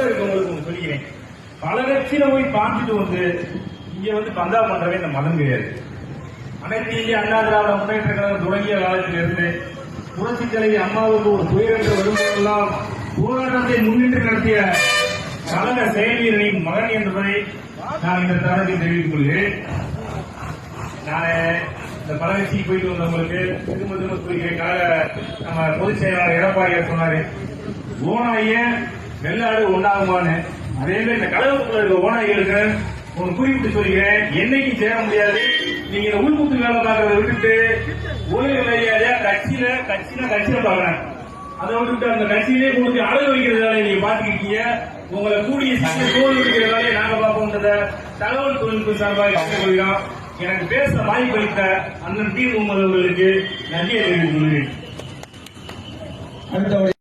இருக்கவங்களுக்கு சொல்லிக்கிறேன். பல கட்சியில போய் பார்த்துட்டு வந்து இங்க வந்து பந்தா பண்றவே இந்த மதம் கிடையாது. அனைத்து இந்திய அண்ணா திராவிட முன்னேற்ற கழகம் தொடங்கிய காலத்திலிருந்து புரட்சி தலைவி அம்மாவுக்கு ஒரு துயரங்கள் வரும்போதெல்லாம் போராட்டத்தை முன்னின்று நடத்திய கழக செயலீரனின் மகன் என்பதை நான் இந்த தருணத்தில் தெரிவித்துக் கொள்கிறேன். நான் இந்த பல கட்சிக்கு போயிட்டு வந்தவங்களுக்கு திரும்ப திரும்ப சொல்கிறேன். கழக நம்ம பொதுச் செயலாளர் எடப்பாடியார் சொன்னாரு, ஓனாய வெள்ளாடு ஒன்றாகுமான்னு. அதே மாதிரி இந்த கழகத்துக்குள்ள இருக்க ஓனாய்களுக்கு ஒன்று குறிப்பிட்டு சொல்கிறேன், என்னைக்கும் சேர முடியாது. நீங்க இந்த உள்முத்து வேலை பார்க்கறத விட்டுட்டு ஓய்வு மரியாதையா கட்சியில பாக்குறேன். அதை விட்டுட்டு அந்த கட்சியிலே கொடுத்து அழகு வைக்கிற வேலையை நீங்க பாத்துக்கிட்டீங்க. உங்களை கூடிய சீக்கிரம் தோல் வைக்கிற வேலையை நாங்க பார்ப்போம்ன்றத தகவல் தொழில்நுட்ப சார்பாக கேட்டுக்கொள்கிறோம். எனக்கு பேச வாய்ப்பளித்த அண்ணன் டி முகமது அவர்களுக்கு நன்றியை தெரிவித்துக் கொள்கிறேன். அடுத்தபடி